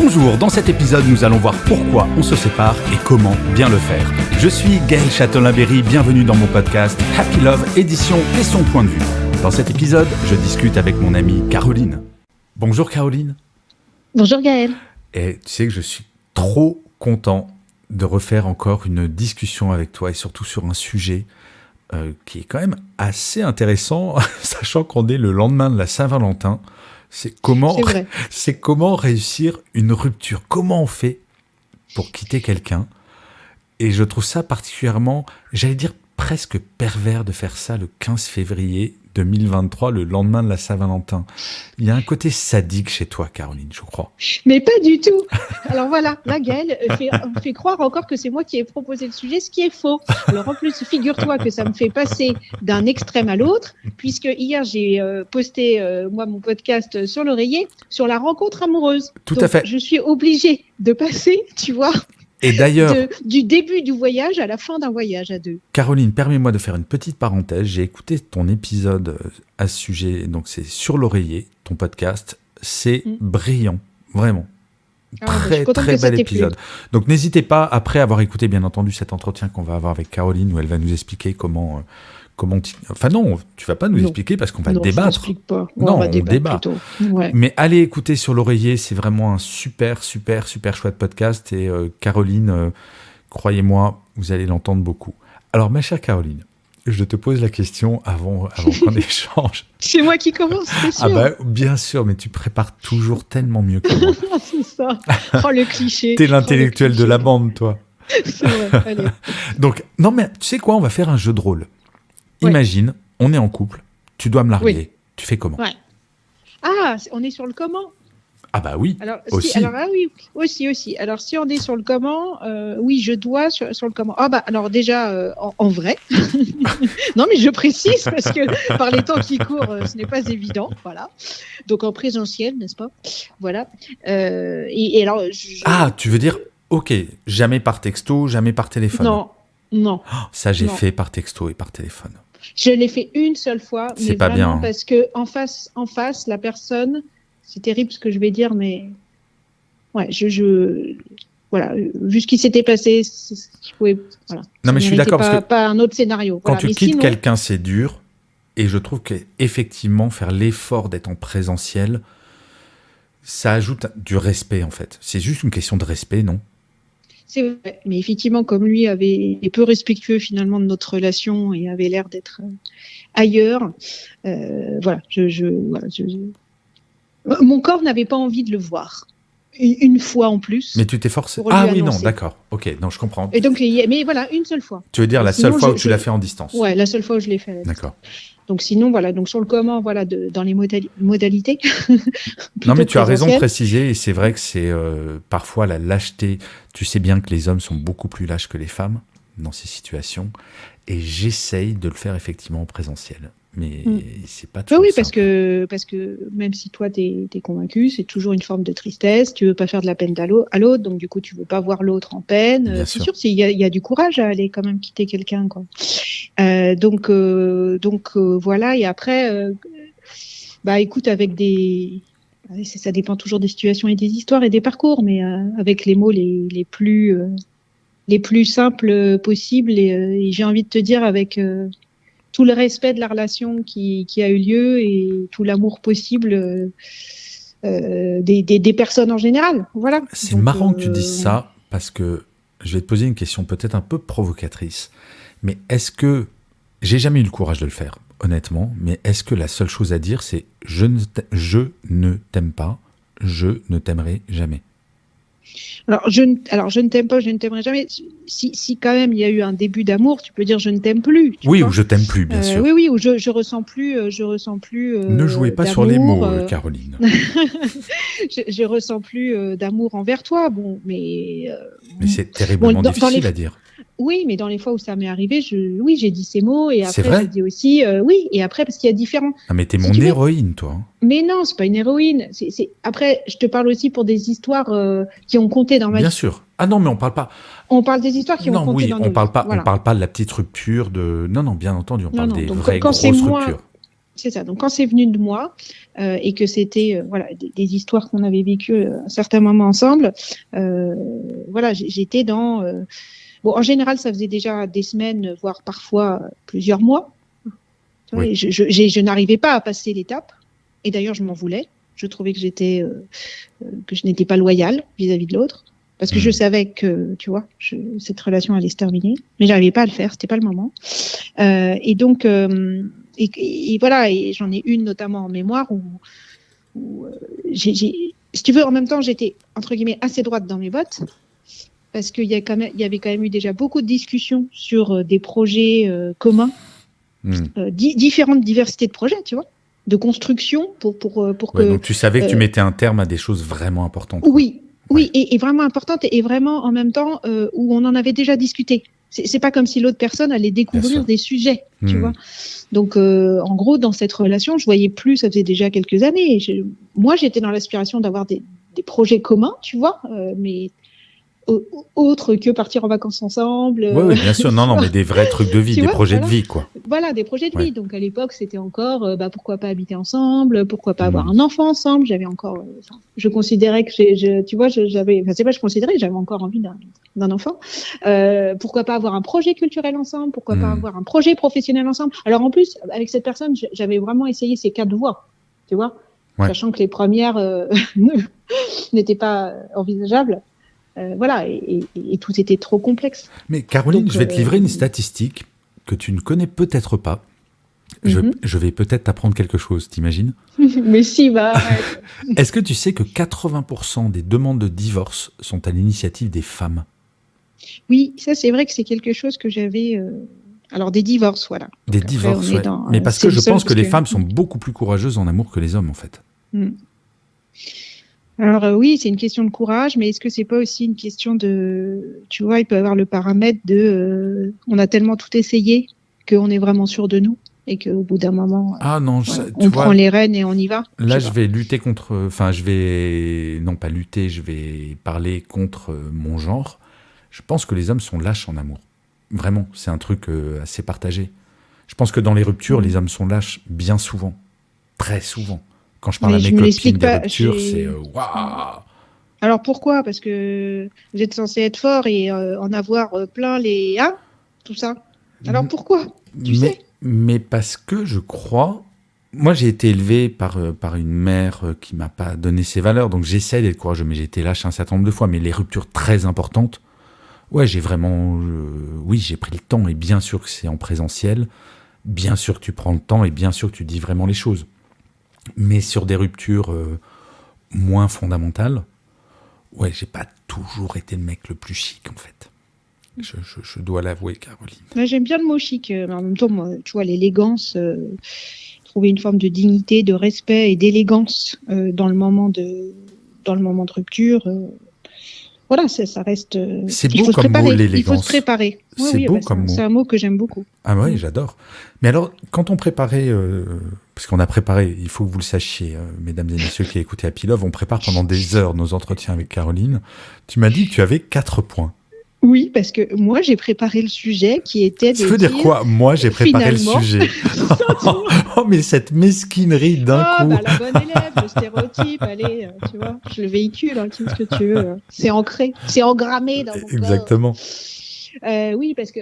Bonjour, dans cet épisode, nous allons voir pourquoi on se sépare et comment bien le faire. Je suis Gaël Châtelain-Berry, bienvenue dans mon podcast Happy Love, édition et son point de vue. Dans cet épisode, je discute avec mon amie Caroline. Bonjour Caroline. Bonjour Gaël. Et tu sais que je suis trop content de refaire encore une discussion avec toi et surtout sur un sujet qui est quand même assez intéressant, sachant qu'on est le lendemain de la Saint-Valentin. C'est comment réussir une rupture. Comment on fait pour quitter quelqu'un. Et je trouve ça particulièrement, j'allais dire presque pervers de faire ça le 15 février 2023, le lendemain de la Saint-Valentin. Il y a un côté sadique chez toi, Caroline, je crois. Mais pas du tout. Alors voilà, là, Gaël fait croire encore que c'est moi qui ai proposé le sujet, ce qui est faux. Alors en plus, figure-toi que ça me fait passer d'un extrême à l'autre, puisque hier, j'ai posté, moi, mon podcast sur l'oreiller, sur la rencontre amoureuse. Tout à fait. Je suis obligée de passer, tu vois, et d'ailleurs, du début du voyage à la fin d'un voyage à deux. Caroline, permets-moi de faire une petite parenthèse. J'ai écouté ton épisode à ce sujet, donc c'est Sur l'oreiller, ton podcast. C'est brillant, vraiment. Très bel épisode. Donc n'hésitez pas, après avoir écouté bien entendu cet entretien qu'on va avoir avec Caroline, où elle va nous expliquer comment enfin non, tu vas pas nous expliquer parce qu'on va débattre. Je pas. Non, on débat. Ouais. Mais allez écouter Sur l'oreiller, c'est vraiment un super chouette podcast. Et Caroline, croyez-moi, vous allez l'entendre beaucoup. Alors ma chère Caroline, je te pose la question avant qu'on échange. C'est moi qui commence, c'est sûr. Ah bah, bien sûr, mais tu prépares toujours tellement mieux que moi. C'est ça. Oh, le cliché. T'es l'intellectuel de la bande, toi. C'est vrai, allez. Donc, non mais tu sais quoi, on va faire un jeu de rôle. Imagine, on est en couple, tu dois me larguer. Oui. Tu fais comment ? Ah, on est sur le comment ? Ah bah oui, alors, aussi. Aussi. Alors, si on est sur le comment, oui, je dois sur le comment. Ah bah, alors déjà, en vrai. Non, mais je précise, parce que par les temps qui courent, ce n'est pas évident, voilà. Donc, en présentiel, n'est-ce pas ? Voilà. Et alors... Ah, tu veux dire, ok, jamais par texto, jamais par téléphone. Non. Oh, ça, j'ai fait par texto et par téléphone. Je l'ai fait une seule fois, c'est mais pas vraiment bien. Parce que en face, la personne, c'est terrible ce que je vais dire, mais ouais, voilà, vu ce qui s'était passé, je pouvais, voilà. Non, mais je suis d'accord parce que pas un autre scénario. Quand voilà. tu quittes quelqu'un, c'est dur, et je trouve qu'effectivement, faire l'effort d'être en présentiel, ça ajoute du respect en fait. C'est juste une question de respect, non ? C'est vrai, mais effectivement, comme lui est peu respectueux finalement de notre relation et avait l'air d'être ailleurs, voilà, mon corps n'avait pas envie de le voir. Une fois en plus. Mais tu t'es forcé. Ah oui, non, d'accord. Ok, non, je comprends. Et donc, mais voilà, une seule fois. Tu veux dire la seule fois où tu l'as fait en distance ? Ouais, la seule fois où je l'ai fait. D'accord. Donc sinon, voilà, donc sur le comment, voilà, dans les modalités. Non, mais tu as raison de préciser, et c'est vrai que c'est parfois la lâcheté. Tu sais bien que les hommes sont beaucoup plus lâches que les femmes dans ces situations, et j'essaye de le faire effectivement en présentiel. Mais c'est pas toujours simple. Oui, parce que même si toi t'es convaincu, c'est toujours une forme de tristesse. Tu veux pas faire de la peine à l'autre, donc du coup tu veux pas voir l'autre en peine. Bien c'est sûr. Il y a du courage à aller quand même quitter quelqu'un, quoi. Donc voilà. Et après, écoute, avec ça dépend toujours des situations et des histoires et des parcours, mais avec les mots les plus simples possibles et j'ai envie de te dire avec tout le respect de la relation qui a eu lieu et tout l'amour possible des personnes en général. Voilà. C'est marrant que tu dises ça, parce que je vais te poser une question peut-être un peu provocatrice, mais est-ce que... J'ai jamais eu le courage de le faire, honnêtement, mais est-ce que la seule chose à dire, c'est « je ne t'aime pas, je ne t'aimerai jamais ». Alors je ne t'aime pas, je ne t'aimerai jamais. Si quand même il y a eu un début d'amour, tu peux dire je ne t'aime plus. Oui, ou je t'aime plus, bien sûr. Oui, ou je ressens plus. Ne jouez pas sur les mots, Caroline. je ressens plus d'amour envers toi. Bon, mais c'est terriblement difficile à dire. Oui, mais dans les fois où ça m'est arrivé, j'ai dit ces mots et c'est après vrai j'ai dit aussi oui, et après parce qu'il y a différents. Ah, mais t'es mon héroïne, toi. Mais non, c'est pas une héroïne. Après, je te parle aussi pour des histoires qui ont compté dans ma vie. Bien sûr. Ah non, mais on parle pas. On parle des histoires qui ont compté dans nos vies. On parle pas de la petite rupture de. Non, bien entendu, on parle des vraies grosses ruptures. C'est ça. Donc, quand c'est venu de moi et que c'était voilà des histoires qu'on avait vécues à un certain moment ensemble, voilà, j'étais dans. Bon, en général, ça faisait déjà des semaines, voire parfois plusieurs mois. Tu vois, Oui. et je n'arrivais pas à passer l'étape. Et d'ailleurs, je m'en voulais. Je trouvais que que je n'étais pas loyale vis-à-vis de l'autre. Parce que je savais que, tu vois, cette relation allait se terminer. Mais j'arrivais pas à le faire, c'était pas le moment. Et donc, et voilà, et j'en ai une notamment en mémoire où si tu veux, en même temps, j'étais, entre guillemets, assez droite dans mes bottes. Parce qu'il y avait quand même eu déjà beaucoup de discussions sur des projets communs, différentes diversités de projets, tu vois, de construction pour Ouais, que. donc tu savais que tu mettais un terme à des choses vraiment importantes. Quoi. Oui, Ouais. et vraiment importante et vraiment en même temps où on en avait déjà discuté. C'est pas comme si l'autre personne allait découvrir des sujets, tu vois. Donc, en gros, dans cette relation, je voyais plus, ça faisait déjà quelques années. Moi, j'étais dans l'aspiration d'avoir des projets communs, tu vois, mais autre que partir en vacances ensemble. Oui, bien sûr. Non, mais des vrais trucs de vie, des projets de vie, quoi. Voilà, des projets de vie. Donc, à l'époque, c'était encore, pourquoi pas habiter ensemble, pourquoi pas avoir un enfant ensemble. J'avais encore, je considérais que tu vois, j'avais, c'est pas, je considérais que j'avais encore envie d'un enfant. Pourquoi pas avoir un projet culturel ensemble, pourquoi pas avoir un projet professionnel ensemble. Alors, en plus, avec cette personne, j'avais vraiment essayé ces 4 voies, tu vois, sachant que les premières n'étaient pas envisageables. Voilà, et tout était trop complexe. Mais Caroline, je vais te livrer une statistique que tu ne connais peut-être pas. Je vais peut-être t'apprendre quelque chose, t'imagines? Mais si, bah. Est-ce que tu sais que 80% des demandes de divorce sont à l'initiative des femmes? Oui, ça c'est vrai que c'est quelque chose que j'avais. Alors des divorces, voilà. Des divorces, ouais. Mais parce que je pense que les femmes sont beaucoup plus courageuses en amour que les hommes, en fait. Alors oui, c'est une question de courage, mais est-ce que c'est pas aussi une question de, tu vois, il peut y avoir le paramètre de, on a tellement tout essayé qu'on est vraiment sûr de nous et qu'au bout d'un moment, on prend les rênes et on y va. Là, je vais lutter contre, enfin, non pas lutter, je vais parler contre mon genre. Je pense que les hommes sont lâches en amour. Vraiment, c'est un truc assez partagé. Je pense que dans les ruptures, les hommes sont lâches bien souvent, très souvent. Quand je parle à mes copines des ruptures, c'est waouh. Alors pourquoi? Parce que vous êtes censé être fort et en avoir plein les tout ça. Alors pourquoi? Mais parce que je crois. Moi, j'ai été élevé par une mère qui m'a pas donné ses valeurs, donc j'essaie d'être courageux, mais j'ai été lâche un certain nombre de fois. Mais les ruptures très importantes, ouais, j'ai vraiment, oui, j'ai pris le temps, et bien sûr que c'est en présentiel, bien sûr que tu prends le temps, et bien sûr que tu dis vraiment les choses. Mais sur des ruptures moins fondamentales, ouais, j'ai pas toujours été le mec le plus chic, en fait. Je dois l'avouer, Caroline. Moi, j'aime bien le mot chic, mais en même temps, moi, tu vois, l'élégance, trouver une forme de dignité, de respect et d'élégance dans le moment de rupture. Voilà, ça reste. C'est beau comme mot, l'élégance. Il faut se préparer. C'est beau comme mot. C'est un mot que j'aime beaucoup. Ah oui, j'adore. Mais alors, quand on préparait, parce qu'on a préparé, il faut que vous le sachiez, mesdames et messieurs qui écoutez Happy Love, on prépare pendant des heures nos entretiens avec Caroline. Tu m'as dit que tu avais 4 points. Oui, parce que moi, j'ai préparé le sujet qui était de. Ça veut dire quoi? Moi, j'ai préparé le sujet. Oh, mais cette mesquinerie d'un coup. Bah, la bonne élève, le stéréotype, allez, tu vois, je le véhicule, hein, qu'est-ce que tu veux. C'est ancré, c'est engrammé dans mon corps. Exactement. Oui, parce que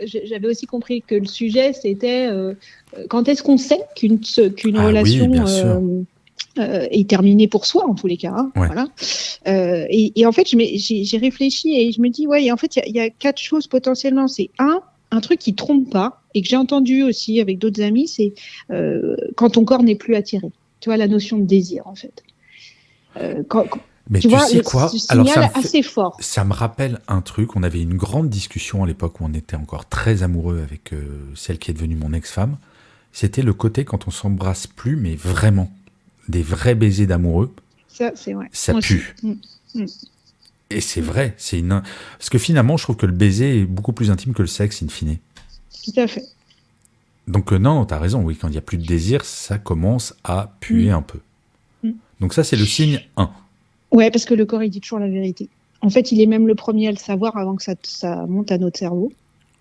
j'avais aussi compris que le sujet, c'était quand est-ce qu'on sait qu'une relation est terminée pour soi, en tous les cas. Hein, voilà. Et en fait, j'ai réfléchi et je me dis, ouais, en fait, il y a 4 choses potentiellement. C'est un truc qui trompe pas et que j'ai entendu aussi avec d'autres amis, c'est quand ton corps n'est plus attiré. Tu vois, la notion de désir, en fait. Mais tu sais quoi? Alors, assez fort. Ça me rappelle un truc. On avait une grande discussion à l'époque où on était encore très amoureux avec celle qui est devenue mon ex-femme. C'était le côté quand on s'embrasse plus, mais vraiment, des vrais baisers d'amoureux. Ça, c'est vrai. Ça pue. Et c'est vrai. Parce que finalement, je trouve que le baiser est beaucoup plus intime que le sexe, in fine. Tout à fait. Donc non, t'as raison. Oui, quand il n'y a plus de désir, ça commence à puer un peu. Donc ça, c'est le signe 1. Ouais, parce que le corps, il dit toujours la vérité. En fait, il est même le premier à le savoir avant que ça monte à notre cerveau.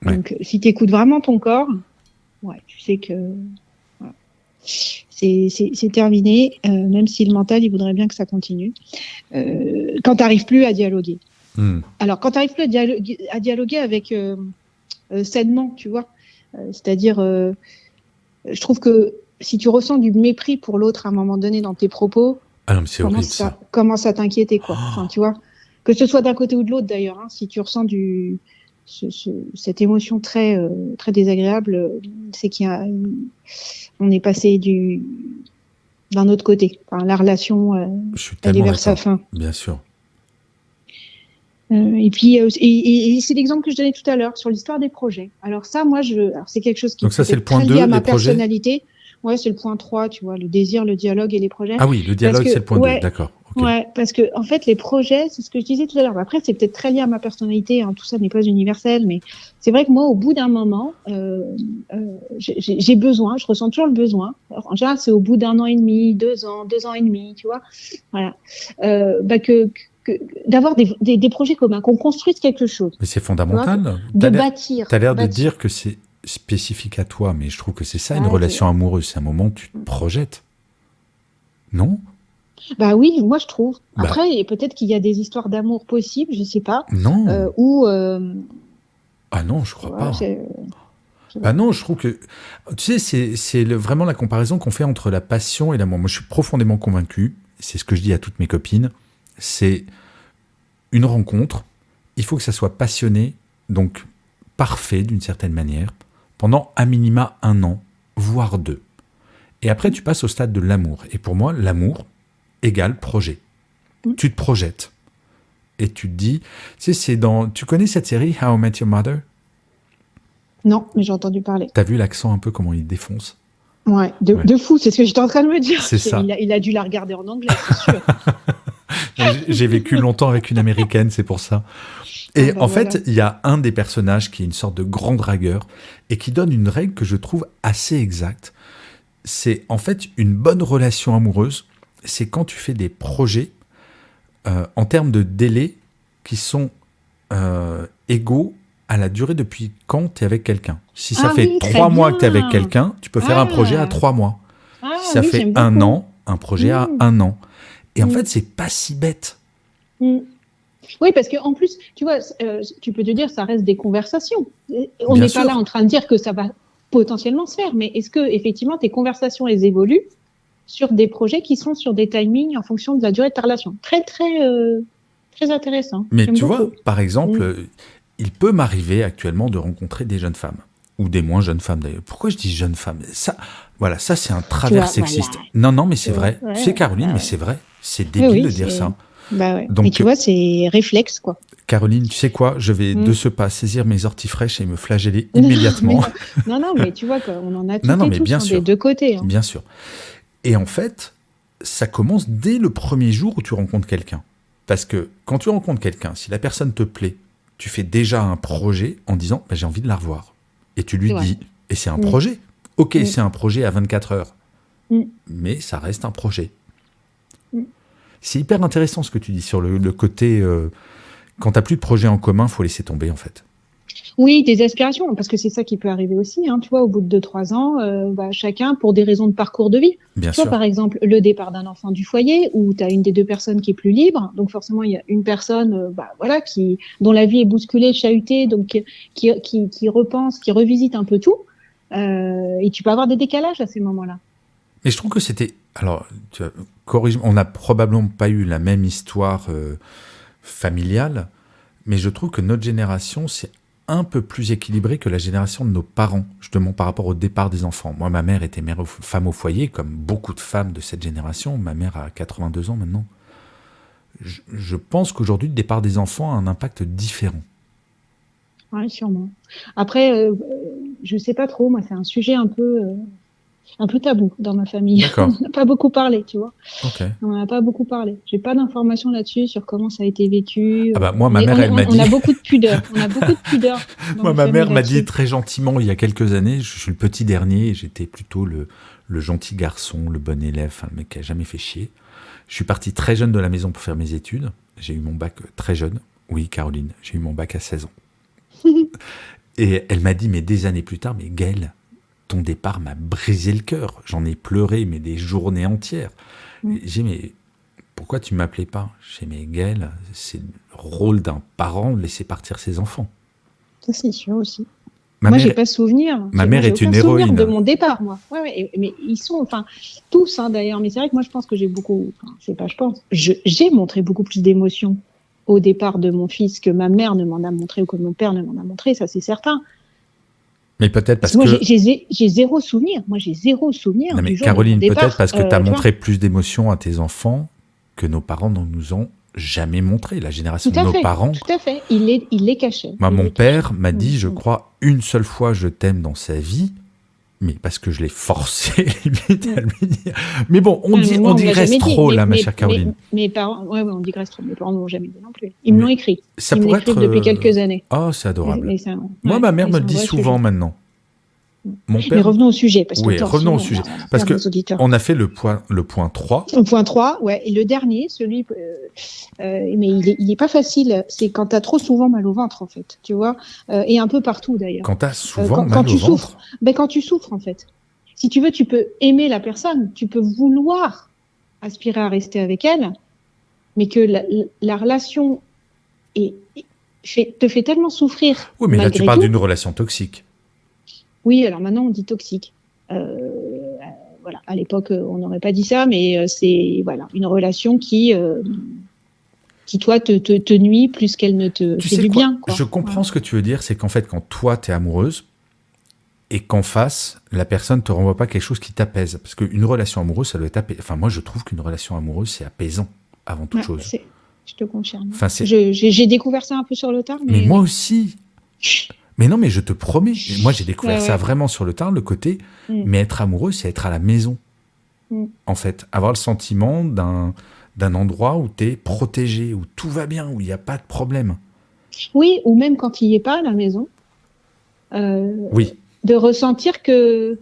Ouais. Donc, si tu écoutes vraiment ton corps, ouais, tu sais que... Voilà. C'est terminé, même si le mental, il voudrait bien que ça continue. Quand tu n'arrives plus à dialoguer. Alors, quand tu n'arrives plus à dialoguer avec sainement, tu vois, c'est-à-dire, je trouve que si tu ressens du mépris pour l'autre à un moment donné dans tes propos, commence à t'inquiéter, quoi. Enfin, tu vois, que ce soit d'un côté ou de l'autre d'ailleurs, hein, si tu ressens cette émotion très désagréable, c'est on est passé d'un autre côté. Enfin, la relation, elle est vers sa fin. Bien sûr. Et puis, et c'est l'exemple que je donnais tout à l'heure sur l'histoire des projets. Alors ça, moi, c'est quelque chose qui Donc ça, c'est le point très 2, lié à ma les projets. personnalité. Ouais, c'est le point 3, tu vois, le désir, le dialogue et les projets. Ah oui, le dialogue, c'est le point 2, d'accord. Okay. Ouais, parce que en fait, les projets, c'est ce que je disais tout à l'heure. Après, c'est peut-être très lié à ma personnalité, hein, tout ça n'est pas universel, mais c'est vrai que moi, au bout d'un moment, j'ai besoin, je ressens toujours le besoin. Alors, en général, c'est au bout d'1 an et demi, 2 ans, 2 ans et demi, tu vois. Voilà. D'avoir des projets communs, qu'on construise quelque chose. Mais c'est fondamental. De bâtir. Tu as l'air de dire que c'est spécifique à toi, mais je trouve que c'est ça, une relation amoureuse. C'est un moment où tu te projettes. Non ? Bah oui, moi je trouve. Après, peut-être qu'il y a des histoires d'amour possibles, je sais pas. Non. Ah non, je crois pas. Ah non, je trouve que... Tu sais, c'est vraiment la comparaison qu'on fait entre la passion et l'amour. Moi, je suis profondément convaincu, c'est ce que je dis à toutes mes copines, c'est une rencontre, il faut que ça soit passionné, donc parfait d'une certaine manière, pendant à minima 1 an, voire 2. Et après, tu passes au stade de l'amour. Et pour moi, l'amour égale projet. Tu te projettes. Et tu te dis... Tu sais, tu connais cette série How I Met Your Mother ? Non, mais j'ai entendu parler. T'as vu l'accent un peu, comment il défonce ? Ouais, de fou, c'est ce que j'étais en train de me dire. C'est ça. Il a dû la regarder en anglais, c'est sûr. J'ai vécu longtemps avec une américaine, c'est pour ça. Et en fait, il y a un des personnages qui est une sorte de grand dragueur et qui donne une règle que je trouve assez exacte. C'est en fait une bonne relation amoureuse, c'est quand tu fais des projets en termes de délai qui sont égaux à la durée depuis quand tu es avec quelqu'un. Si ça fait 3 mois que tu es avec quelqu'un, tu peux faire un projet à 3 mois. Si ça fait 1 an, un projet à 1 an. Et en fait, c'est pas si bête. Oui, parce qu'en plus, tu vois, tu peux te dire, ça reste des conversations. On n'est pas là en train de dire que ça va potentiellement se faire, mais est-ce que effectivement tes conversations, elles évoluent sur des projets qui sont sur des timings en fonction de la durée de ta relation ? Très, très, très intéressant. Mais tu vois, par exemple, il peut m'arriver actuellement de rencontrer des jeunes femmes, ou des moins jeunes femmes d'ailleurs. Pourquoi je dis jeunes femmes ? Ça, c'est un travers sexiste. Voilà. Non, mais c'est vrai. Tu sais, Caroline, mais c'est vrai. C'est débile de dire ça. Bah ouais. Donc, mais tu vois, c'est réflexe, quoi. Caroline, tu sais quoi ? Je vais de ce pas saisir mes orties fraîches et me flageller immédiatement. non, mais tu vois qu'on en a tous des deux côtés. Hein. Bien sûr. Et en fait, ça commence dès le premier jour où tu rencontres quelqu'un. Parce que quand tu rencontres quelqu'un, si la personne te plaît, tu fais déjà un projet en disant j'ai envie de la revoir. Et tu lui dis, et c'est un projet. Ok, c'est un projet à 24 heures. Mais ça reste un projet. C'est hyper intéressant ce que tu dis sur le côté... quand tu n'as plus de projet en commun, il faut laisser tomber en fait. Oui, des aspirations, parce que c'est ça qui peut arriver aussi. Hein, tu vois, au bout de 2-3 ans, chacun pour des raisons de parcours de vie. Bien sûr. Par exemple, le départ d'un enfant du foyer, où tu as une des deux personnes qui est plus libre. Donc forcément, il y a une personne dont la vie est bousculée, chahutée, donc qui repense, qui revisite un peu tout. Et tu peux avoir des décalages à ces moments-là. Mais je trouve que c'était... Alors, corrige, on n'a probablement pas eu la même histoire familiale, mais je trouve que notre génération, c'est un peu plus équilibré que la génération de nos parents, justement par rapport au départ des enfants. Moi, ma mère était femme au foyer, comme beaucoup de femmes de cette génération. Ma mère a 82 ans maintenant. Je pense qu'aujourd'hui, le départ des enfants a un impact différent. Oui, sûrement. Après, je ne sais pas trop, moi, c'est un sujet un peu tabou dans ma famille. D'accord. On n'a pas beaucoup parlé, tu vois. Okay. On n'a pas beaucoup parlé. J'ai pas d'informations là-dessus sur comment ça a été vécu. Ah bah moi, ma mère, elle m'a dit... On a beaucoup de pudeur. Moi, ma mère m'a dit très gentiment, il y a quelques années, je suis le petit dernier, j'étais plutôt le gentil garçon, le bon élève, le mec qui a jamais fait chier. Je suis parti très jeune de la maison pour faire mes études. J'ai eu mon bac très jeune. Oui, Caroline, j'ai eu mon bac à 16 ans. Et elle m'a dit, mais des années plus tard, mais Gaël, ton départ m'a brisé le cœur. J'en ai pleuré, mais des journées entières. J'ai dit, mais pourquoi tu ne m'appelais pas? J'ai dit, mais Gaëlle, c'est le rôle d'un parent de laisser partir ses enfants. Ça, c'est sûr aussi. Ma Moi, mère, j'ai pas souvenir. ma mère J'ai est une aucun souvenir héroïne. de mon départ, moi. Ouais, mais ils sont, enfin, tous, hein, d'ailleurs. Mais c'est vrai que moi, je pense que j'ai beaucoup, enfin, c'est pas, je pense, j'ai montré beaucoup plus d'émotions au départ de mon fils que ma mère ne m'en a montré ou que mon père ne m'en a montré, ça, c'est certain. Mais peut-être Parce parce que moi, que... j'ai zéro souvenir. Moi, j'ai zéro souvenir Non mais du jour de mon Caroline, peut-être départ. parce que tu as Tu vois. montré plus d'émotions à tes enfants que nos parents ne nous ont jamais montré. La génération Tout de à nos fait, parents... tout à fait. Il les cachait. Moi, Il mon les cachait. père m'a dit, je crois, une seule fois je t'aime dans sa vie, mais parce que je l'ai forcé limite à lui dire. Mais bon, on Mais moi, on me l'a digresse jamais dit. trop là, ma chère Caroline. Mes parents, ouais, on digresse trop. Mes parents ne m'ont jamais dit non plus. Ils me Mais l'ont écrit. ça Ils me pourrait l'écrivent être... depuis quelques années. Oh, c'est adorable. Mais c'est Moi, ma mère mais me c'est le un dit vrai souvent sujet. maintenant. Mon Mais père... revenons au sujet, parce que Oui, revenons au attention, sujet. on va Parce faire que nos auditeurs. on a fait le point 3. Au point 3, ouais, et le dernier, celui, mais il est pas facile, c'est quand tu as trop souvent mal au ventre, en fait, tu vois, et un peu partout d'ailleurs. Quand tu as souvent Quand mal au tu souffres, ventre. ben, quand tu souffres, en fait. Si tu veux, tu peux aimer la personne, tu peux vouloir aspirer à rester avec elle, mais que la relation te fait tellement souffrir Oui, mais là, tu malgré parles tout. d'une relation toxique. Oui, alors maintenant, on dit toxique. Voilà, à l'époque, on n'aurait pas dit ça, mais c'est voilà, une relation qui toi, te nuit plus qu'elle ne te Tu fait sais du quoi? bien, quoi. Je comprends ce que tu veux dire, c'est qu'en fait, quand toi, tu es amoureuse, et qu'en face, la personne te renvoie pas quelque chose qui t'apaise. Parce qu'une relation amoureuse, ça doit être apaisant. Enfin, moi, je trouve qu'une relation amoureuse, c'est apaisant, avant toute chose. Je te confirme. Enfin, j'ai découvert ça un peu sur le tard, mais mais moi oui. aussi. Mais non, mais je te promets. Moi, j'ai découvert ça Ouais. vraiment sur le tard, le côté. Mais être amoureux, c'est être à la maison. En fait, avoir le sentiment d'un endroit où tu es protégé, où tout va bien, où il n'y a pas de problème. Oui, ou même quand il n'y est pas à la maison. Oui. De ressentir que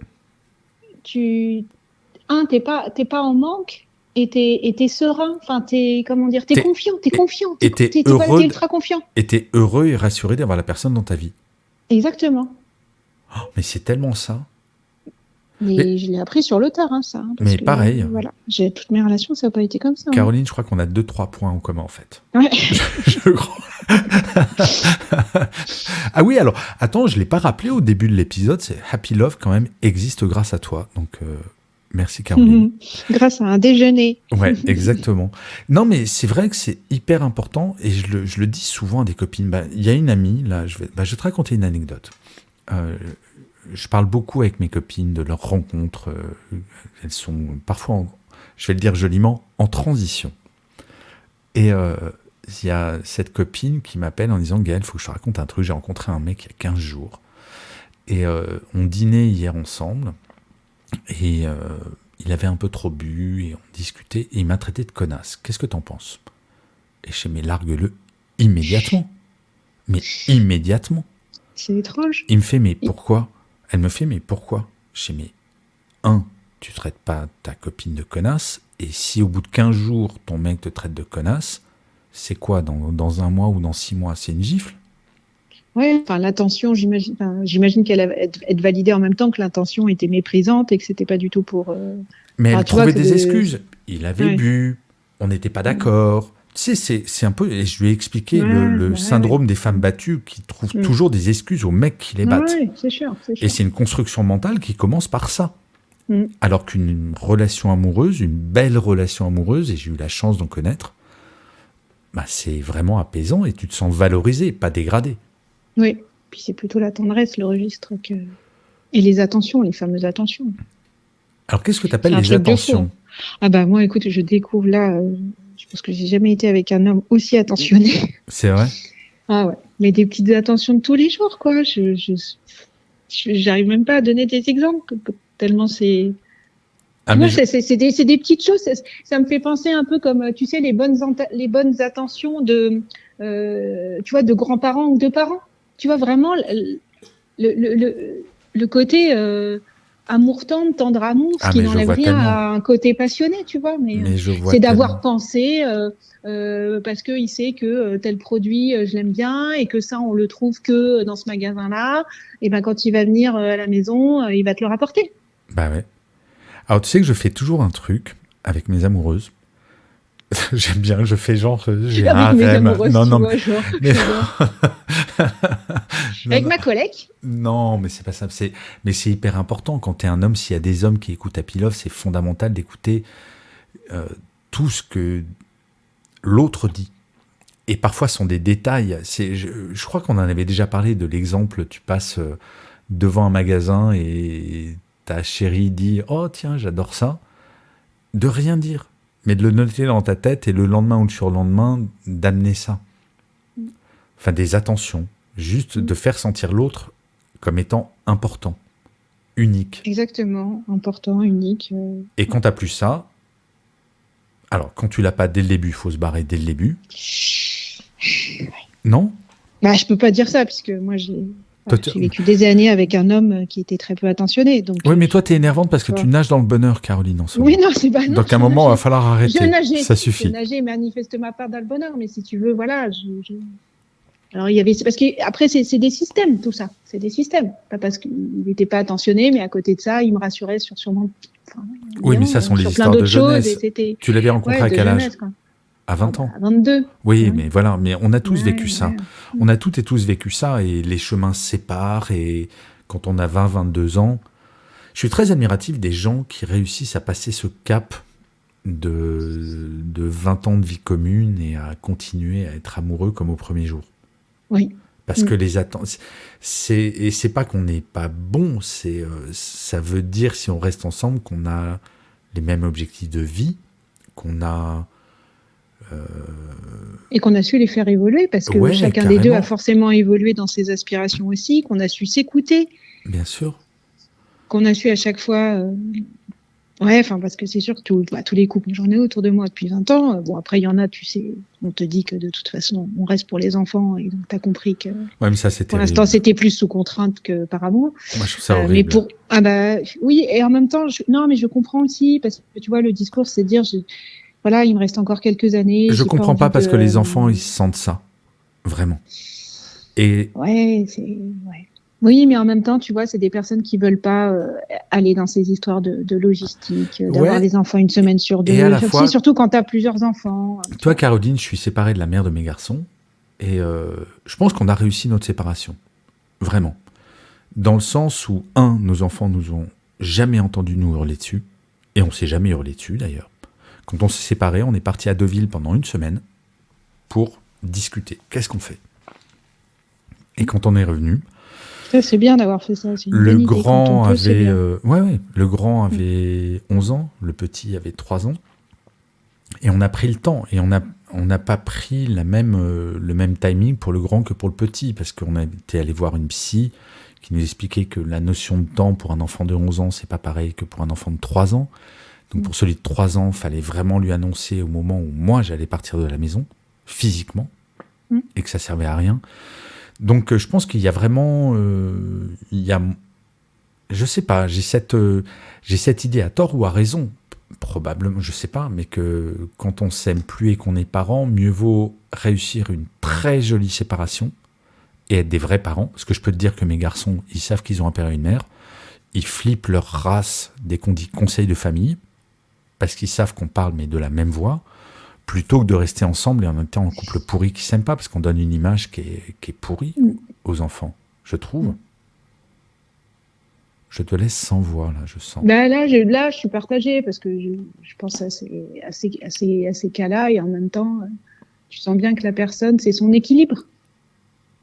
t'es pas en manque et t'es serein. Enfin, t'es confiant. T'es ultra confiant. Et t'es heureux et rassuré d'avoir la personne dans ta vie. Exactement. Oh, mais c'est tellement ça. Mais je l'ai appris sur le tard, hein, ça. Mais pareil. Voilà, toutes mes relations, ça n'a pas été comme ça. Caroline, je crois qu'on a 2-3 points en commun, en fait. Ouais. Je crois. Ah oui, alors, attends, je ne l'ai pas rappelé au début de l'épisode, c'est Happy Love, quand même, existe grâce à toi. Donc, merci, Caroline. Grâce à un déjeuner. Ouais, exactement. Non, mais c'est vrai que c'est hyper important, et je le dis souvent à des copines. Il y a une amie, là, je vais te raconter une anecdote. Je parle beaucoup avec mes copines de leurs rencontres. Elles sont parfois, je vais le dire joliment, en transition. Et il y a cette copine qui m'appelle en disant « Gaëlle, il faut que je te raconte un truc. J'ai rencontré un mec il y a 15 jours. Et on dînait hier ensemble. Et il avait un peu trop bu. Et on discutait. Et il m'a traité de connasse. Qu'est-ce que t'en penses ?» Et je dis « Mais largue-le immédiatement. Mais immédiatement. » C'est étrange. Il me fait « Mais pourquoi ?» Elle me fait « Mais pourquoi ?» Je dis « Mais tu traites pas ta copine de connasse. Et si au bout de 15 jours, ton mec te traite de connasse, c'est quoi dans un mois ou dans 6 mois? C'est une gifle? Ouais, enfin, l'intention, j'imagine qu'elle va être validée en même temps que l'intention était méprisante et que c'était pas du tout pour... Mais elle trouvait des excuses. Il avait bu, on n'était pas d'accord. Tu sais, c'est un peu... Et je lui ai expliqué le syndrome des femmes battues qui trouvent toujours des excuses aux mecs qui les battent. Ouais, c'est sûr. Et c'est une construction mentale qui commence par ça. Alors qu'une relation amoureuse, une belle relation amoureuse, et j'ai eu la chance d'en connaître, c'est vraiment apaisant et tu te sens valorisé, pas dégradé. Oui, puis c'est plutôt la tendresse, le registre, et les attentions, les fameuses attentions. Alors qu'est-ce que tu appelles les attentions? Moi, écoute, je découvre là, je pense que j'ai jamais été avec un homme aussi attentionné. C'est vrai? Ah ouais, mais des petites attentions de tous les jours, quoi. J'arrive même pas à donner des exemples, tellement c'est... c'est des petites choses. Ça me fait penser un peu comme, tu sais, les bonnes attentions de, tu vois, de grands-parents ou de parents. Tu vois, vraiment, le côté, amour tendre amour, ce Ah, qui mais je n'enlève vois rien tellement. à un côté passionné, tu vois. Mais Mais je vois c'est d'avoir tellement. pensé parce qu'il sait que tel produit, je l'aime bien et que ça, on le trouve que dans ce magasin-là. Et ben quand il va venir à la maison, il va te le rapporter. Bah ouais. Alors, tu sais que je fais toujours un truc avec mes amoureuses. J'aime bien, je fais genre, j'ai un Avec mes harem. amoureuses, Non, tu non, vois, genre, mais, j'adore. non, Avec non, ma collègue. non, mais c'est pas ça. Mais c'est hyper important quand t'es un homme. S'il y a des hommes qui écoutent Happy Love, c'est fondamental d'écouter euh, tout ce que l'autre dit. Et parfois, ce sont des détails. Je crois qu'on en avait déjà parlé de l'exemple. Tu passes devant un magasin et ta chérie dit: Oh, tiens, j'adore ça. De rien dire, mais de le noter dans ta tête et le lendemain ou le surlendemain, d'amener ça. Enfin, des attentions. Juste de faire sentir l'autre comme étant important, unique. Exactement, important, unique. Et quand t'as plus ça, alors quand tu l'as pas dès le début, il faut se barrer dès le début. Non? Bah, je peux pas dire ça, puisque moi, Toi, j'ai vécu des années avec un homme qui était très peu attentionné. Donc, Oui, mais toi, t'es énervante parce que tu tu vois. nages dans le bonheur, Caroline, en ce Oui, moment. non, c'est pas non, Donc, à un moment, il va falloir arrêter. Ça je suffit. nageais manifestement pas dans le bonheur, mais si tu veux, voilà. Alors, il y avait, parce que après, c'est des systèmes, tout ça. C'est des systèmes. Pas parce qu'il n'était pas attentionné, mais à côté de ça, il me rassurait sur sûrement, enfin, Oui, mais évidemment, ça sont les sur plein histoires de d'autres choses, et jeunesse. c'était, Tu l'avais rencontré ouais, à de quel âge? jeunesse, quoi. À Oh, 20 bah, ans. 22. Oui, Ouais, mais voilà, mais on a tous vécu ouais, ça. ouais. On a toutes et tous vécu ça et les chemins se séparent et quand on a 20, 22 ans, je suis très admiratif des gens qui réussissent à passer ce cap de 20 ans de vie commune et à continuer à être amoureux comme au premier jour. Oui. Parce que les attentes, et c'est pas qu'on n'est pas bon, ça veut dire si on reste ensemble qu'on a les mêmes objectifs de vie, qu'on a, Et qu'on a su les faire évoluer parce que ouais, chacun des deux a carrément, forcément évolué dans ses aspirations aussi, qu'on a su s'écouter, bien sûr. qu'on a su à chaque fois. Ouais, enfin, parce que c'est sûr que tous les couples, j'en ai autour de moi depuis 20 ans. Bon, après, il y en a, tu sais, on te dit que de toute façon, on reste pour les enfants et donc tu as compris que Ouais, mais ça c'est pour l'instant, terrible. c'était plus sous contrainte que par amour. Moi je trouve ça Mais horrible. pour, ah bah, oui, et en même temps, non, mais je comprends aussi parce que tu vois, le discours, c'est de dire, voilà, il me reste encore quelques années, Je j'ai pas comprends envie pas parce que de, les enfants ils sentent ça, vraiment. Et ouais, ouais. Oui, mais en même temps, tu vois, c'est des personnes qui veulent pas aller dans ces histoires de logistique, d'avoir ouais, les enfants une semaine sur et à deux. la Enfin, tu sais, fois, surtout quand tu as plusieurs enfants. Tu toi vois. Caroline, je suis séparé de la mère de mes garçons et je pense qu'on a réussi notre séparation, vraiment. Dans le sens où, nos enfants nous ont jamais entendu nous hurler dessus, et on s'est jamais hurlé dessus d'ailleurs. Quand on s'est séparés, on est parti à Deauville pendant une semaine pour discuter. Qu'est-ce qu'on fait? Et quand on est revenu, Ça, c'est bien d'avoir fait ça. C'est une le bonne idée. Quand on grand peut, c'est avait, bien. le grand avait 11 ans, le petit avait 3 ans, et on a pris le temps, et on n'a pas pris le même timing pour le grand que pour le petit, parce qu'on était allé voir une psy qui nous expliquait que la notion de temps pour un enfant de 11 ans, c'est pas pareil que pour un enfant de 3 ans. Donc pour celui de 3 ans, fallait vraiment lui annoncer au moment où moi j'allais partir de la maison, physiquement, et que ça servait à rien. Donc je pense qu'il y a vraiment, je sais pas, j'ai cette idée à tort ou à raison, probablement, je sais pas, mais que quand on s'aime plus et qu'on est parent, mieux vaut réussir une très jolie séparation et être des vrais parents. Parce que je peux te dire que mes garçons, ils savent qu'ils ont un père et une mère, ils flippent leur race dès qu'on dit conseil de famille, parce qu'ils savent qu'on parle mais de la même voix, plutôt que de rester ensemble et en même temps un couple pourri qui s'aime pas, parce qu'on donne une image qui est pourrie aux enfants, je trouve. Je te laisse sans voix, là, je sens. Bah là, je suis partagée parce que je pense à ces cas-là et en même temps, tu sens bien que la personne, c'est son équilibre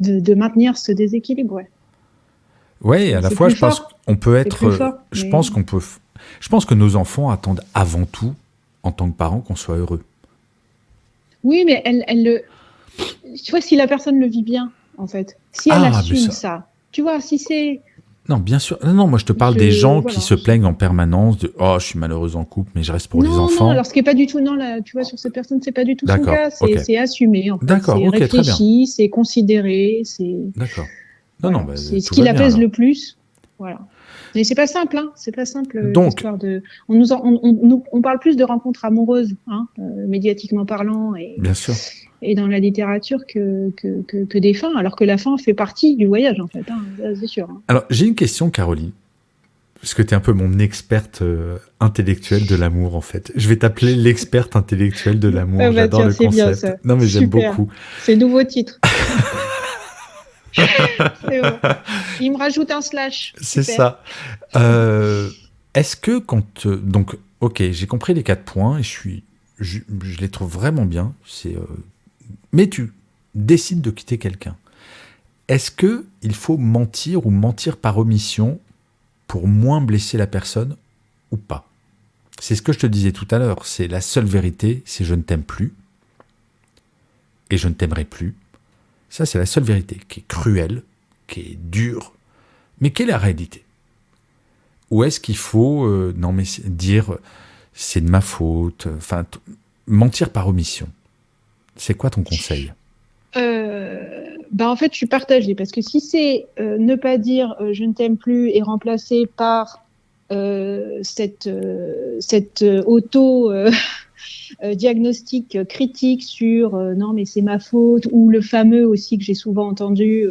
de maintenir ce déséquilibre. Ouais. Ouais, à la C'est fois, plus je pense fort. qu'on peut C'est plus être. fort. Je Mais... pense qu'on peut. Je pense que nos enfants attendent avant tout, en tant que parents, qu'on soit heureux. Oui, mais tu vois, si la personne le vit bien, en fait, si elle Ah, mais assume ça. ça, tu vois, si c'est, Non, bien sûr. Non, non, moi, je te parle des gens qui voilà. se plaignent en permanence de oh, je suis malheureuse en couple, mais je reste pour les Non, enfants. alors ce qui est pas du tout, non, là, tu vois, sur cette personne, c'est pas du tout son D'accord, cas, ok. c'est assumé, en fait, D'accord, c'est ok, très bien. réfléchi, c'est considéré, D'accord. Non, non, voilà, bah, c'est ce tout qui va bien l'apaise alors. le plus, voilà. Mais c'est pas simple, hein. C'est pas simple, Donc, l'histoire de. On parle plus de rencontres amoureuses, hein, médiatiquement parlant bien sûr. et dans la littérature que des fins, alors que la fin fait partie du voyage, en fait, hein, ça, c'est sûr. Hein. Alors, j'ai une question, Caroline. Parce que tu es un peu mon experte intellectuelle de l'amour, en fait. Je vais t'appeler l'experte intellectuelle de l'amour. Ah bah J'adore tiens, le c'est bien, concept. ça. Non, mais j'aime Super. beaucoup. C'est nouveau titre. C'est bon. Il me rajoute un slash. C'est Super. ça. Est-ce que quand... donc, ok, j'ai compris les 4 points et je les trouve vraiment bien. Mais tu décides de quitter quelqu'un. Est-ce que il faut mentir ou mentir par omission pour moins blesser la personne ou pas? C'est ce que je te disais tout à l'heure. C'est la seule vérité, c'est je ne t'aime plus et je ne t'aimerai plus. Ça, c'est la seule vérité qui est cruelle, qui est dure, mais qui est la réalité. Ou est-ce qu'il faut non mais dire c'est de ma faute, enfin mentir par omission? C'est quoi ton conseil? En fait, je suis partagée parce que si c'est ne pas dire je ne t'aime plus et remplacer par cette auto diagnostic critique sur non mais c'est ma faute, ou le fameux aussi que j'ai souvent entendu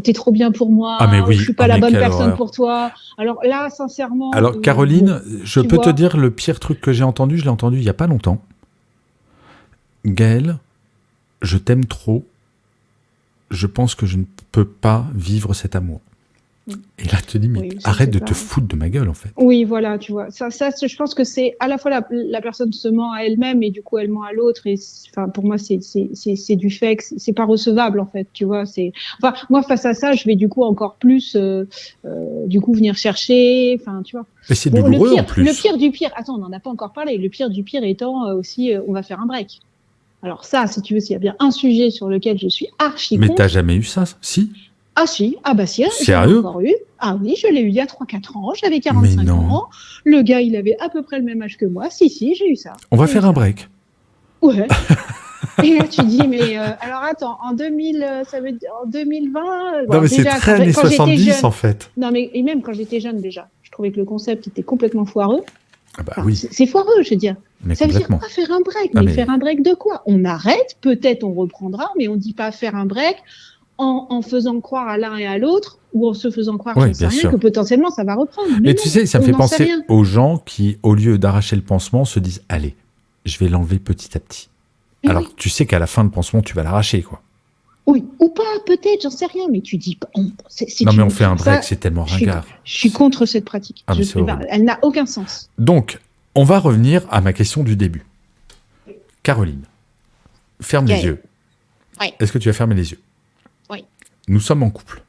t'es trop bien pour moi, Ah mais oui, je suis pas la mais bonne quelle personne horreur. pour toi. Alors là, sincèrement, Alors Caroline, je tu peux te vois. dire le pire truc que j'ai entendu, je l'ai entendu il y a pas longtemps. Gaël, je t'aime trop, je pense que je ne peux pas vivre cet amour. Et là, tu te dis, mais Oui, ça, arrête c'est de te pas- foutre de ma gueule, en fait. Oui, voilà, tu vois. Ça, je pense que c'est à la fois la personne se ment à elle-même et du coup elle ment à l'autre. Et enfin, pour moi, c'est du fait que c'est pas recevable en fait, tu vois. Enfin, moi face à ça, je vais du coup encore plus, du coup venir chercher. Enfin, tu vois. Et c'est Bon, douloureux, en plus. le pire du pire. Attends, on n'en a pas encore parlé. Le pire du pire étant aussi, on va faire un break. Alors ça, si tu veux, s'il y a bien un sujet sur lequel je suis archi Mais contre. t'as jamais eu ça, si? Ah si, ah bah si, j'en ai Sérieux? encore eu. Ah oui, je l'ai eu il y a 3-4 ans, j'avais Mais 45 non. ans. Le gars, il avait à peu près le même âge que moi. Si, j'ai eu ça. On va J'ai eu faire un ça. break. Ouais. Et là, tu dis, mais alors attends, en 2000, ça veut dire en 2020. Non, mais c'est déjà, très années quand j'étais 70, jeune, en fait. non mais et même quand j'étais jeune déjà, je trouvais que le concept était complètement foireux. Ah bah Enfin, oui, c'est foireux, je veux dire. mais Ça veut dire complètement. pas faire un break, Ah, mais mais- faire un break de quoi? On arrête, peut-être on reprendra, mais on dit pas faire un break en faisant croire à l'un et à l'autre, ou en se faisant croire, Ouais, j'en sais bien rien, sûr. que potentiellement ça va reprendre. Mais Mais non, tu sais, ça me on fait n'en sait penser rien. aux gens qui, au lieu d'arracher le pansement, se disent, allez, je vais l'enlever petit à petit. Mais Alors, oui. tu sais qu'à la fin de pansement, tu vas l'arracher, quoi. Oui, ou pas, peut-être, j'en sais rien, mais tu dis pas. Non, mais on fait un break, c'est tellement je suis, ringard. je suis contre cette pratique. Ah, mais c'est horrible. Elle n'a aucun sens. Donc, on va revenir à ma question du début. Caroline, ferme les Gaël. yeux. Oui. Est-ce que tu as fermé les yeux? Oui. Nous sommes en couple.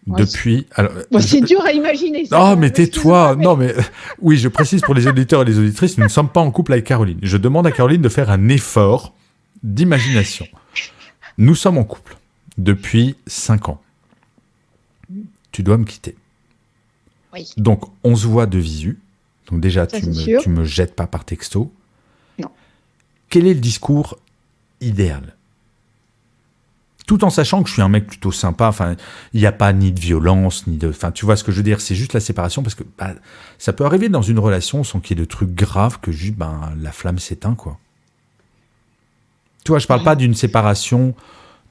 Oui. Depuis... Alors, Bon, c'est dur à imaginer ça. Oh, quand mais même, tais-toi. excuse-moi, mais- Non, mais oui, je précise pour les auditeurs et les auditrices, nous ne sommes pas en couple avec Caroline. Je demande à Caroline de faire un effort d'imagination. Nous sommes en couple depuis 5 ans. Tu dois me quitter. Oui. Donc, on se voit de visu. Donc déjà, Ça, tu c'est sûr. me jettes pas par texto. Non. Quel est le discours idéal? Tout en sachant que je suis un mec plutôt sympa, enfin, il n'y a pas ni de violence, ni de... Enfin, tu vois ce que je veux dire, c'est juste la séparation, parce que bah, ça peut arriver dans une relation sans qu'il y ait de trucs graves, que juste, ben, la flamme s'éteint, quoi. Tu vois, je parle pas d'une séparation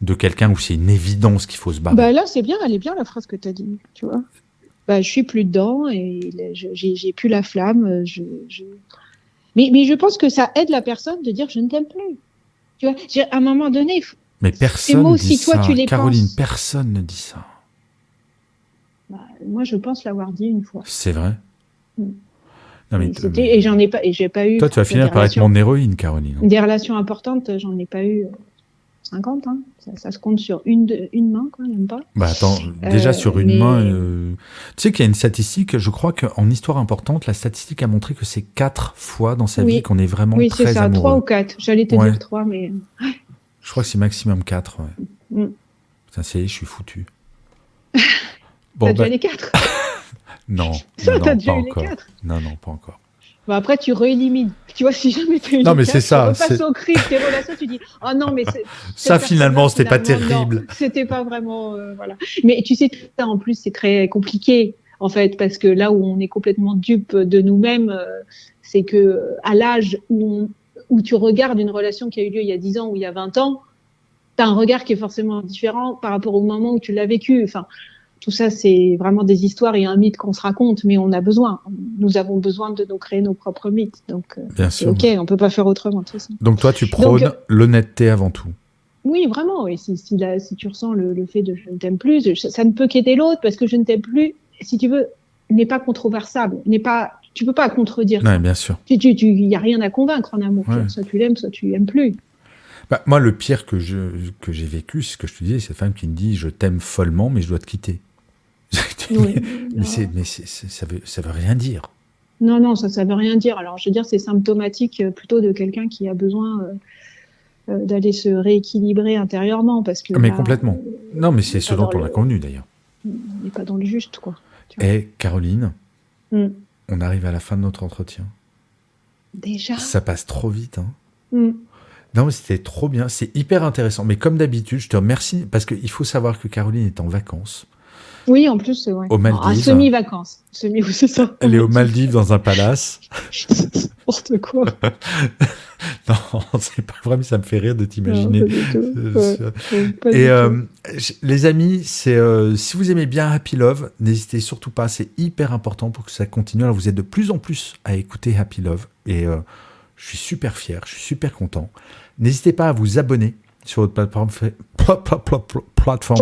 de quelqu'un où c'est une évidence qu'il faut se barrer. Bah là, c'est bien, elle est bien la phrase que tu as dit, tu vois. Bah, je suis plus dedans et j'ai plus la flamme. Mais je pense que ça aide la personne de dire je ne t'aime plus. Tu vois, à un moment donné, Mais personne mots, ne dit si toi, ça. tu les Caroline, penses. personne ne dit ça. bah, moi, je pense l'avoir dit une fois. C'est vrai. Mm. Non, mais Et j'en ai pas, et j'ai pas eu. toi, tu vas finir par être mon héroïne, Caroline. Des relations importantes, j'en ai pas eu 50. Hein. Ça se compte sur une main, quoi, même pas. Bah attends, déjà sur une mais- main, tu sais qu'il y a une statistique, je crois qu'en histoire importante, la statistique a montré que c'est 4 fois dans sa Oui. vie qu'on est vraiment Oui, c'est très ça, amoureux. 3 ou 4. J'allais te Ouais. dire 3, mais. Je crois que c'est maximum 4. Ouais. Mm. Putain, ça y est, je suis foutu. T'as Bon, déjà bah, les 4. non, Ça, non, t'as non, déjà pas eu les encore. 4. Non, non, pas encore. Bon, après, tu réélimines. Tu vois, si jamais tu as eu Non, les mais 4, c'est ça, tu repasses c'est- au crible tes relations, tu dis oh non, mais Ça, cette finalement, c'était pas personne-là, finalement, terrible. non, c'était pas vraiment. Voilà. Mais tu sais, tout ça, en plus, c'est très compliqué en fait, parce que là où on est complètement dupe de nous-mêmes, c'est que à l'âge où tu regardes une relation qui a eu lieu il y a 10 ans ou il y a 20 ans, tu as un regard qui est forcément différent par rapport au moment où tu l'as vécu. Enfin, tout ça, c'est vraiment des histoires et un mythe qu'on se raconte, mais on a besoin. Nous avons besoin de nous créer nos propres mythes. Donc, Bien c'est sûr. OK, on peut pas faire autrement. De toute façon. Donc toi, tu prônes l'honnêteté avant tout. Oui, vraiment. Et si tu ressens le fait de je ne t'aime plus, ça ne peut qu'aider l'autre parce que je ne t'aime plus, si tu veux, n'est pas controversable. Tu peux pas contredire Ouais, ça. bien sûr. Il n'y a rien à convaincre en amour. Ouais. Soit tu l'aimes, soit tu l'aimes plus. Bah, moi, le pire que j'ai vécu, c'est ce que je te disais, cette femme qui me dit « je t'aime follement, mais je dois te quitter ». Oui, ça veut rien dire. Non, ça veut rien dire. Alors, je veux dire, c'est symptomatique plutôt de quelqu'un qui a besoin d'aller se rééquilibrer intérieurement parce que. Mais complètement. Non, mais c'est ce dont on a convenu d'ailleurs. On n'est pas dans le juste, quoi. Et Caroline, on arrive à la fin de notre entretien. Déjà. Ça passe trop vite, hein. Non, mais c'était trop bien. C'est hyper intéressant. Mais comme d'habitude, je te remercie parce qu'il faut savoir que Caroline est en vacances. Oui, en plus, ouais. Aux Maldives. À semi-vacances. Oui, c'est ça. Elle est aux Maldives dans un palace. N'importe quoi. Non, c'est pas vrai, mais ça me fait rire de t'imaginer. Et les amis, si vous aimez bien Happy Love, n'hésitez surtout pas, c'est hyper important pour que ça continue. Alors, vous êtes de plus en plus à écouter Happy Love et je suis super fier, je suis super content. N'hésitez pas à vous abonner sur votre plateforme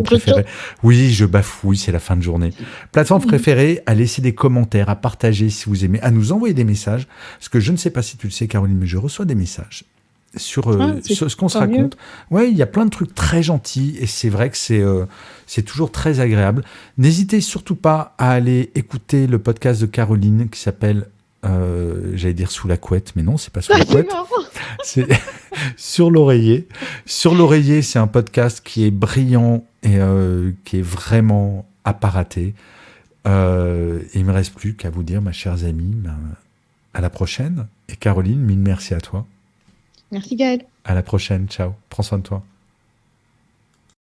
préférée. Oui, je bafouille, c'est la fin de journée. Plateforme préférée, à laisser des commentaires, à partager si vous aimez, à nous envoyer des messages. Parce que je ne sais pas si tu le sais, Caroline, mais je reçois des messages sur ce qu'on se raconte. Ouais, il y a plein de trucs très gentils et c'est vrai que c'est toujours très agréable. N'hésitez surtout pas à aller écouter le podcast de Caroline qui s'appelle j'allais dire sous la couette, mais non, c'est pas sous la couette. C'est sur l'oreiller. Sur l'oreiller, c'est un podcast qui est brillant et qui est vraiment à pas rater. Il me reste plus qu'à vous dire, ma chère amie, à la prochaine. Et Caroline, mille merci à toi. Merci Gaël. À la prochaine, ciao. Prends soin de toi.